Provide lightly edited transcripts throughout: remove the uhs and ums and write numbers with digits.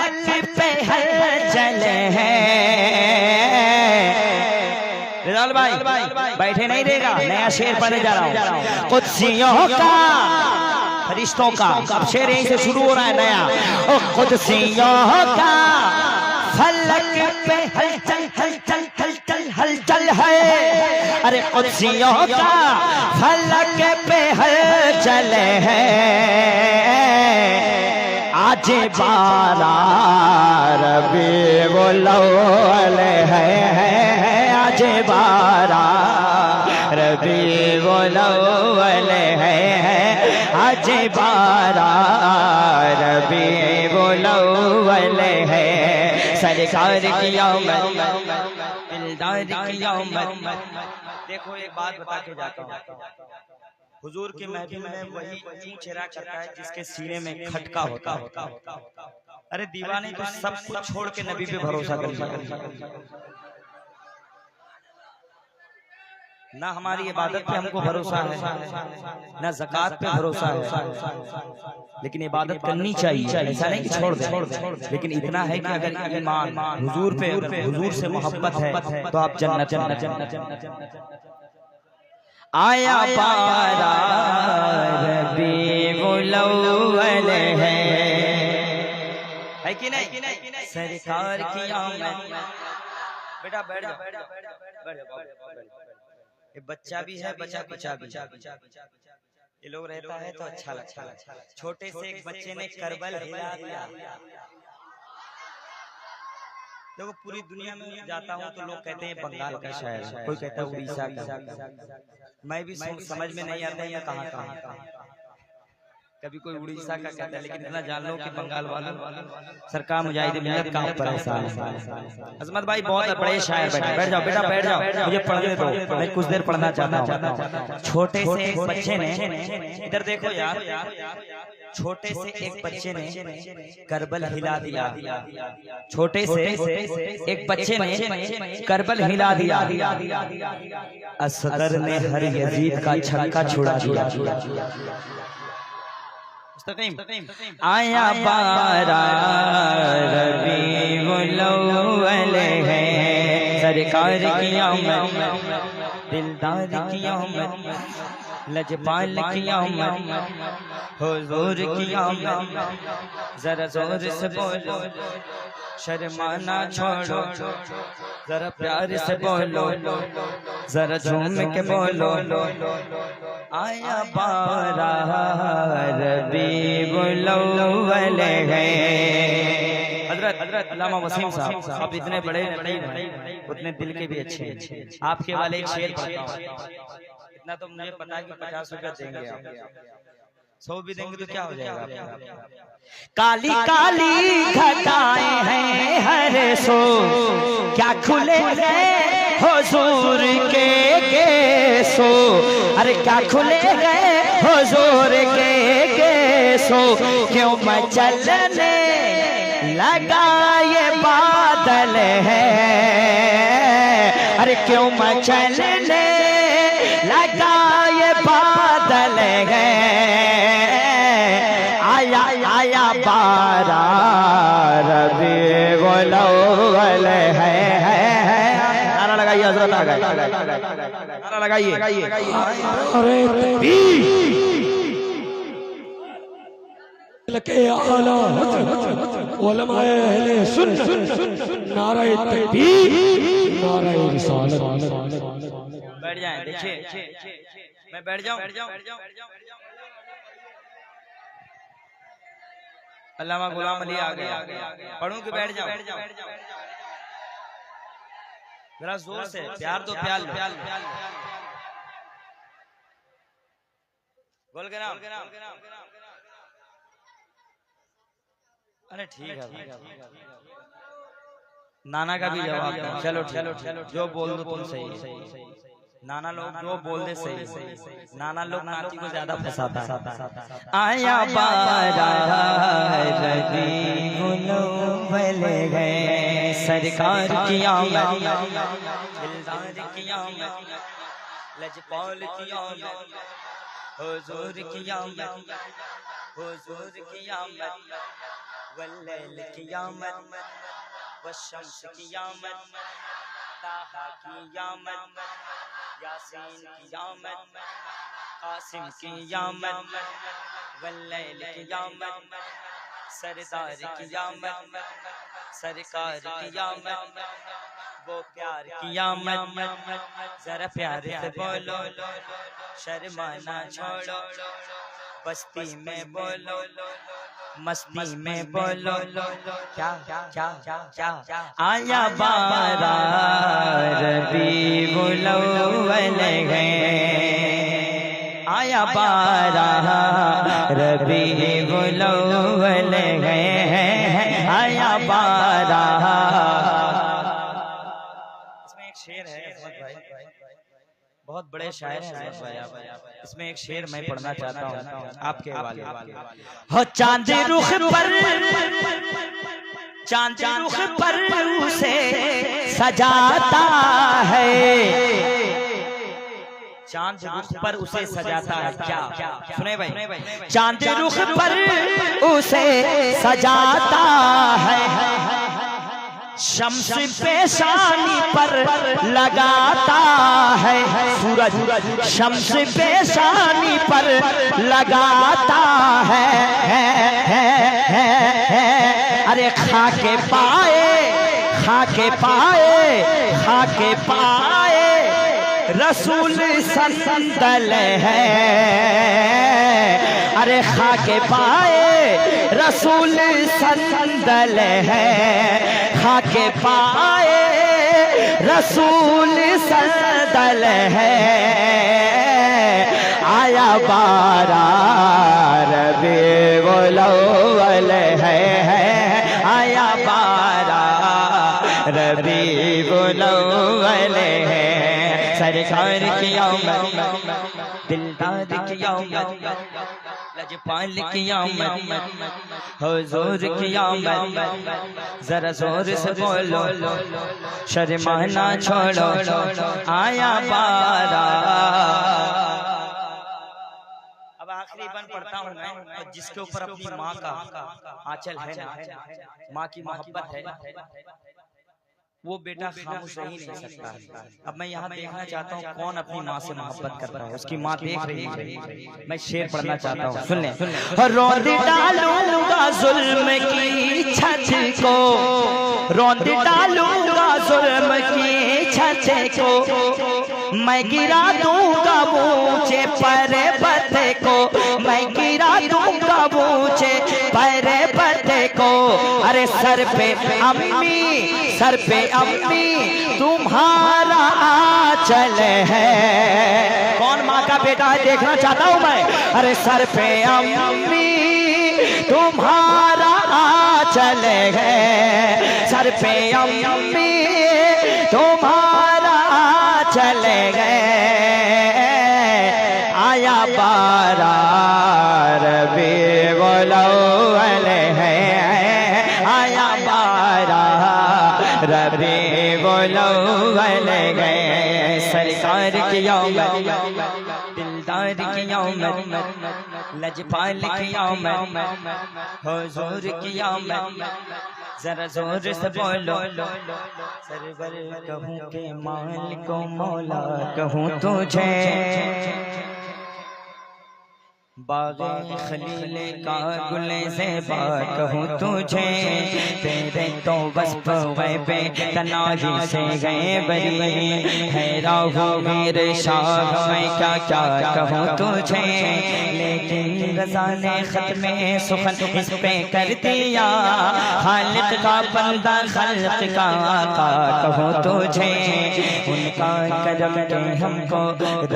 फलक पे हलचल है। रिजाल भाई बैठे नहीं देगा, नया शेर पढ़ने जा रहा हूँ। कुदसियों का फरिश्तों का, अब शेर यहीं से शुरू हो रहा है नया। ओ कुदसियों का फलक पे हलचल हलचल हलचल हलचल है। अरे कुदसियों का फलक पे हलचल है। आज बारा रबीउल अव्वल है। आज बारा रबीउल अव्वल है। आज बारा रबीउल अव्वल है। सरकार की आमद, दिलदार की आमद। देखो एक बात बता के जाता हूँ, हुजूर की महफिल में वही यूं चेहरा करता है जिसके सीने में खटका होता है। अरे दीवाने तो सब कुछ छोड़ के नबी पे भरोसा कर, ना हमारी इबादत पे हमको भरोसा है, ना ज़कात पे भरोसा है, लेकिन इबादत करनी चाहिए, ऐसा नहीं कि छोड़ दे। लेकिन इतना है कि अगर ईमान हुजूर पे, हुजूर से मोहब्बत है तो आप जन्नत। आया बारा रबीउल अव्वल है कि नहीं? सरकार की आमद। बेटा बैठ जा। ये बच्चा भी है, बच्चा भी। ये लोग रहता है तो अच्छा लगता है। छोटे से एक बच्चे ने करबल हिला दिया। देखो पूरी दुनिया में जाता हूँ तो लोग कहते हैं बंगाल का शायर है, कोई कहता है उड़ीसा का। मैं भी समझ में नहीं आता है कहाँ। कभी कोई उड़ीसा का कहता है, लेकिन इतना जान लो कि बंगाल वालों सरकार मुजाहिद मिल्लत का ऊपर है। अजमत भाई बहुत बड़े शायर बैठ जाओ बेटा, बैठ जाओ, मुझे पढ़ने दो, मैं कुछ देर पढ़ना चाहता हूँ। छोटे से एक बच्चे ने, इधर देखो यार, छोटे से एक बच्चे ने करबल हिला दिया। छोटे से एक बच्चे ने करबल हिला दिया। असगर ने हर यजीद का छक्का छुड़ा दिया। आया बारा रबीउल अव्वल है। सरकार की आमद, दिलदार की आमद, लजपाल की आमद, हुजूर की आमद। जरा जोर से बोलो, शर्माना छोड़ो, जरा प्यार से बोलो, जरा झूम के बोलो। आया बारा रबीउल अव्वल है। हजरत अल्लामा वसीम साहब, आप इतने बड़े उतने दिल के भी अच्छे। आपके वाले एक शेर पढ़ता हूं। इतना तो मुझे पता है कि 50 रुपया देंगे आप, 100 भी देंगे तो क्या हो जाएगा। काली काली घटाएं हैं हर सो, क्या खुले गए हुजूर के केसो। अरे क्या खुले गए हुजूर के केसो। क्यों मचलने लगा ये बादल है। अरे क्यों मचलने लगा ये बादल है। आया बारा रबीउल अव्वल है। नारा लगाइए हजरत, आ गए, नारा लगाइए। अरे लके आला उलमाए अहले सुन्नत, नारा तकबीर, नारा रिसालत। बैठ जाएं, देखिए मैं बैठ जाऊं। अल्लामा गुलाम अली आ गए, पढ़ूं कि बैठ जाऊं? जरा जोर से प्यार दो, प्यार लो। बोल के नाम। अरे ठीक है, नाना का भी जवाब दो। चलो जो बोल दो तुम सही। नाना लोग जो बोल दे सही। नाना लोग नाती को ज्यादा फंसाता है। आया बारा रबीउल अव्वल है। सरकार की आमद, दिलदार की आमद, लजपाल की आमद, हुजूर की आमद, हुजूर की आमद, वल्लैल क़ियामत वश्शम्स क़ियामत ताहा क़ियामत यासीन क़ियामत कासिम क़ियामत वल्लैल क़ियामत सरदार क़ियामत सरकार क़ियामत वो प्यार क़ियामत जरा प्यार से बोलो शर्माना छोड़ो बस्ती में बोलो मस्ती में बोलो क्या क्या क्या क्या आया बारात रबीउल अव्वल है आया बारात रबीउल अव्वल है आया बारात। इसमें एक शेर है अहमद भाई, बहुत बड़े शायर हैं अहमद भाई। इसमें एक शेर मैं पढ़ना चाहता हूँ आपके हवाले। हो चांद रुख पर उसे सजाता है चांद रुख पर उसे सजाता है क्या सुने भाई चांद रुख पर उसे सजाता है शम्स पेशानी पर लगाता है सूरज शम्स पेशानी पर लगाता है अरे खाके पाए रसूल संदल है अरे खाके पाए रसूल संदल है खाके पाए रसूल संदल है आया बारात रबीउल अव्वल है आया बारात रबीउल अव्वल है सरकार की आमद दिलदार की आमद लजपाल की आमद हुजूर की आमद जरा जोर से बोलो शर्माना छोड़ो आया बारात। अब आखिरी बन पढ़ता हूँ मैं और जिसके ऊपर अपनी माँ का आंचल है ना माँ की मोहब्बत है वो बेटा खामोश रह ही नहीं सकता। अब मैं यहाँ देखना चाहता हूँ कौन अपनी माँ से मोहब्बत करता है उसकी माँ देख रही है। मैं शेर पढ़ना चाहता हूँ सुन ले। रौंद डालूंगा जुल्म की छत को रौंद डालूंगा जुल्म की छत को मैं गिरा दूंगा ऊंचे पर्वत को मैं गिरा दूंगा ऊंचे पर्वत को अरे सर पे अम्मी तुम्हारा आंचल है कौन माँ का बेटा है देखना चाहता हूँ मैं अरे सर पे अम्मी तुम्हारा आंचल है सर पे अम्मी तुम्हारा आंचल है आया बारात रबीउल अव्वल है आया बारात रबीउल अव्वल है सरकार की आमद दिलदार की आमद लजपाल की आमद हुजूर की आमद जरा जोर से बोलो सरवर कहूँ के माल को मौला कहूँ तुझे बाग़े खलील का गुले ज़ेबा कहूँ तुझे तेरे तो वस्फ़ ग़ैबे तनाही से गए बरी हैरान हूँ मेरे शाह मैं क्या क्या कहूँ तुझे लेकिन रज़ा ने ख़त्मे सुख़न इस पे कर दिया खालिक का बंदा खल्क़ का आका कहूँ तुझे उनका करम के हमको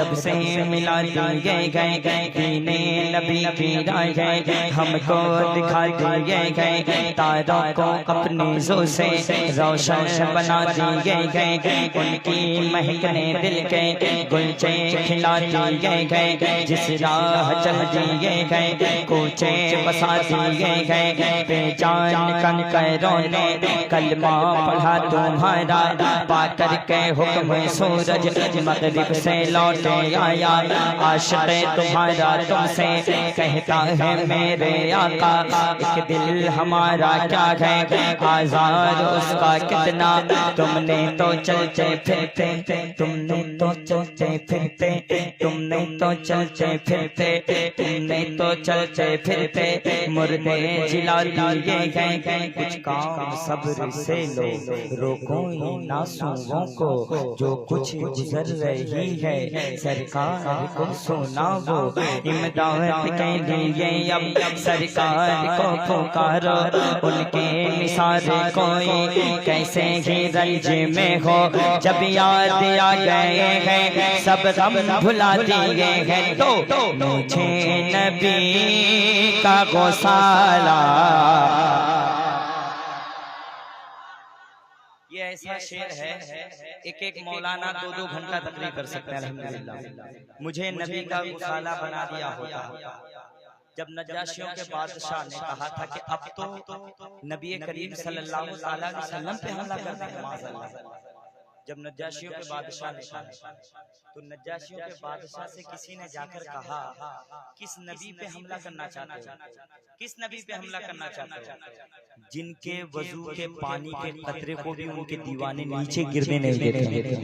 रब से मिला दिए गए नबी की राहें हमको दिखा दिए गए तारों को अपनी ज़ो से रोशन बना दिए गए, उनकी महकने दिल के गुलचे खिला दिए गए, जिस राह चल दिए गए कोचे बसा दिए गए, बेजान कंकरों ने कलमा पढ़ा तुम्हारा, पाकर के हुक्म सूरज मगरिब से लौटे आया, आशिक़ तुम्हारा तुमसे कहता है मेरे आका, एक दिल हमारा क्या है आज़ार उसका कितना, तुमने तो चलते फिरते, तुमने तो चलते फिरते, तुमने तो चलते फिरते, तुमने तो चलते फिरते मुर्दे जिला दिए गए, कुछ काम सब्र से लो रोको इन नासुओं को, जो कुछ गुजर रही है सरकार को सुनाओ, इमदाद के लिए अब सरकार को पुकारो, उनके निसार कोई कैसे ही रंज में हो, जब याद आ गए हैं सब गम भुला दिए हैं, तो मुझे नबी का गौसाला। ये ऐसा शेर है एक एक मौलाना 2-2 घंटा तकरीर कर सकते हैं अल्हम्दुलिल्लाह। मुझे नबी का गौसाला बना दिया होता जब नजाशियों के बादशाह ने कहा था कि अब तो नबी करीम सल्लल्लाहु अलैहि वसल्लम पे हमला कर दें माज़अल्लाह। जब नजाशियों के बादशाह ने कहा तो नजाशियों के बादशाह से किसी ने जाकर कहा किस नबी पे हमला करना चाहते हो, किस नबी पे हमला करना चाहते हो, जिनके वजू के पानी के कतरे को भी उनके दीवाने नीचे गिरने नहीं देते।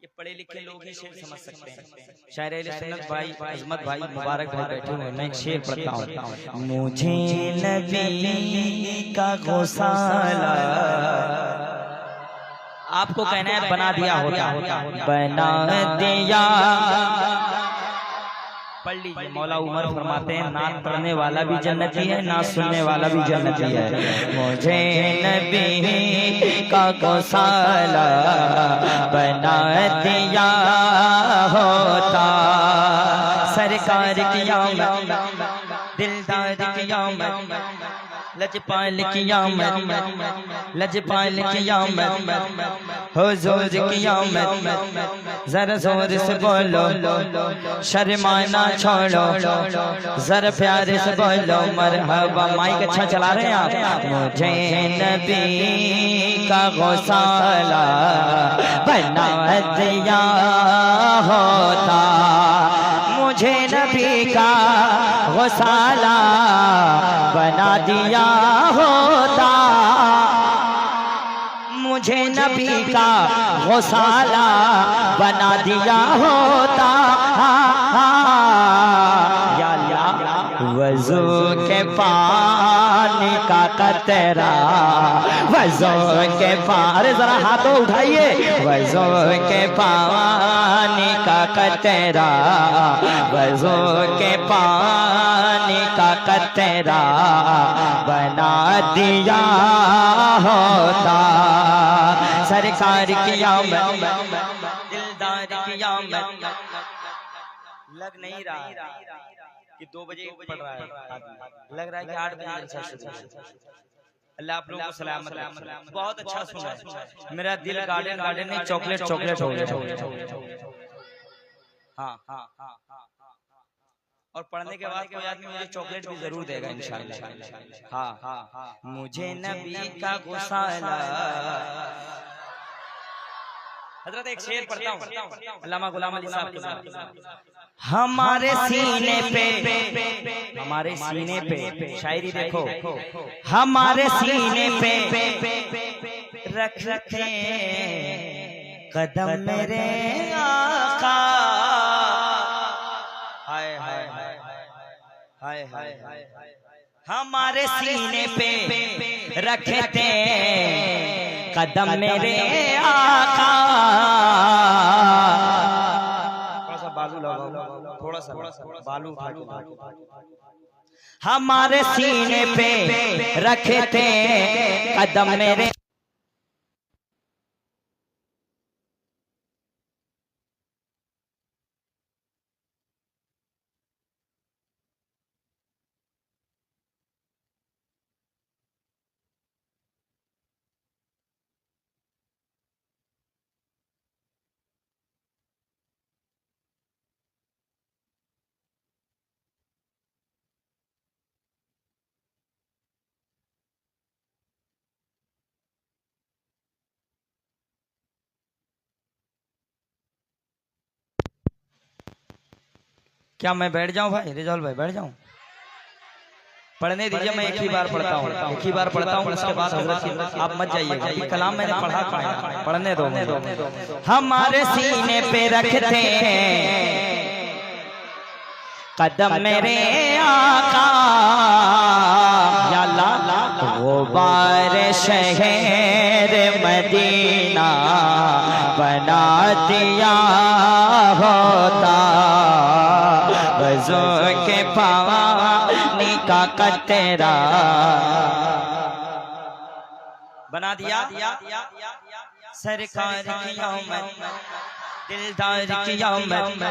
ये पढ़े लिखे लोग ही शेर समझ सकते हैं। शायर अहले सुन्नत भाई अजमत भाई मुबारक भाई बैठे हुए, मैं एक शेर पढ़ता हूँ। मुझे नबी का गौसाला, आपको कहना है बना दिया होता, बना दिया। पढ़ लीजिए, मौला उमर फरमाते हैं नात पढ़ने वाला भी जन्नती है, नात सुनने वाला भी जन्नती है। मुझे नबी का गौसाला बना दिया होता, सरकार की आमद दिलदार की आमद, लजपाल की आमद, लजपाल की आमद, हुजूर की आमद, जरा जोर से बोलो शर्माना छोड़ो, जरा प्यारे से बोलो मरहबा। माइक अच्छा चला रहे हैं आप। मुझे नबी का गौसाला बना दिया होता, मुझे नबी का गौसाला बना दिया होता, मुझे नबी का गौसाला बना दिया होता। या वज़ू के पानी का कतरा, वज़ू के पानी, जरा हाथों उठाइए, वज़ू के पानी का कतरा, वज़ू के पानी का कतरा बना दिया होता, सरकार की आमद दिलदार की आमद। लग नहीं रहा कि 2 बजे पढ़ रहा है, लग रहा है कि 8 बजे जलसा शुरू। अल्लाह आप लोगों को सलामत रखे। बहुत अच्छा सुना है, मेरा दिल गार्डन गार्डन में चॉकलेट चॉकलेट हो गया। हाँ हाँ हाँ हाँ, और पढ़ने के बाद कोई आदमी मुझे चॉकलेट भी जरूर देगा इंशाअल्लाह। हाँ हाँ हाँ, मुझे नबी का गौसाला। हजरत एक शेर पढ़ता हूँ अल्लामा गुलाम अली साहब के, हमारे सीने पे, हमारे सीने पे, शायरी देखो, हमारे सीने पे रख रखे कदम मेरे आका, हाय हाय हाय हाय हाय, हमारे सीने पे रखे थे कदम मेरे आका। थोड़ा सा बालू लगाओ, थोड़ा सा बालू उठा के, हमारे सीने पे रखे थे कदम मेरे क्या मैं बैठ जाऊं भाई? रिजॉल्व भाई बैठ जाऊं? पढ़ने दीजिए, मैं एक ही बार पढ़ता हूँ, एक ही बार पढ़ता हूँ, उसके बाद आप मत जाइएगा। ये कलाम मैंने पढ़ा, पढ़ने दो। हमारे सीने पे रखते हैं कदम मेरे आका, या अल्लाह गुबार शहर मदीना बना दिया होता, वज़ू के पानी का कतरा बना दिया। सरकार की आमद, दिलदार की आमद,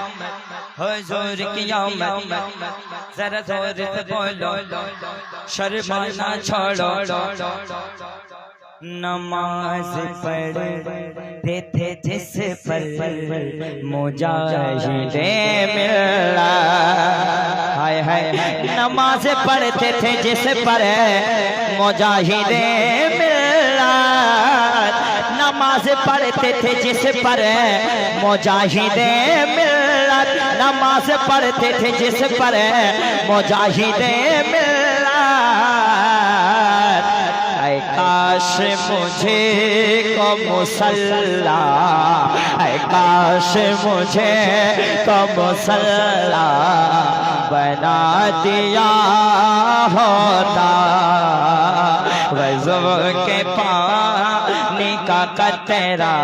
हुजूर की आमद, जरा जोर से बोलो, शर्माना छोड़ो। नमाज पढ़ते थे जिस पर मुजाहिदे मिला, हाय हाय, नमाज पढ़ते थे जिस पर मुजाहिदे मिला, नमाज पढ़ते थे जिस पर मुजाहिदे मिला, नमाज पढ़ते थे जिस पर मुजाहिदे मिला। काश मुझे को मुसल्ला, काश मुझे को मुसल्ला बना दिया होता, वज़ू के पानी का कतरा।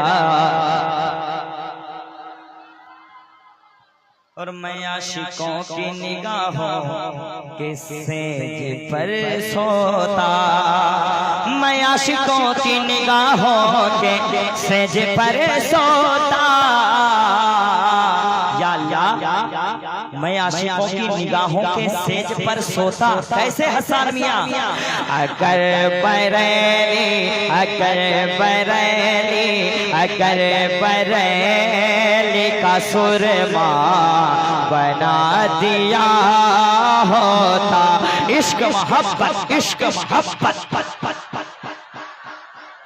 और मैं आशिकों की निगाहों के सेज पर सोता, मैं आशिकों की निगाहों के सेज पर सोता, या अल्लाह मैं आशिकों की निगाहों के सेज पर सोता। कैसे हसन मियां? अगर बरेली, अगर बरेली, अगर बरेली का सुरमा बना दिया होता, इश्क मोहब्बत, इश्क मोहब्बत।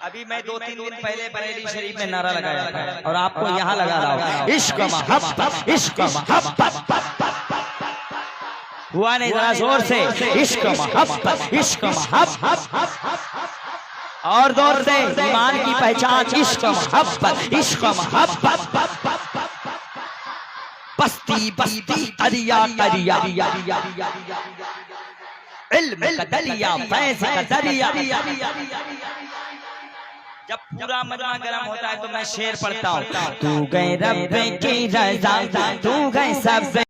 अभी मैं 2-3 दिन पहले बरेली शरीफ में नारा लगाया था और आपको यहाँ लगा रहा हूँ, इश्क मोहब्बत, इश्क मोहब्बत। हुआ नहीं जरा जोर से, इश्क मोहब्बत, इश्क मोहब्बत। और जोर से, ईमान की पहचान इश्क मोहब्बत, इश्क मोहब्बत। बस्ती बस्ती दरिया दरिया, इल्म का दरिया, फैज़ का दरिया। जब पूरा मजमा गर्म होता है तो मैं शेर पढ़ता हूँ, तू गए रब की रज़ा, तू गए सब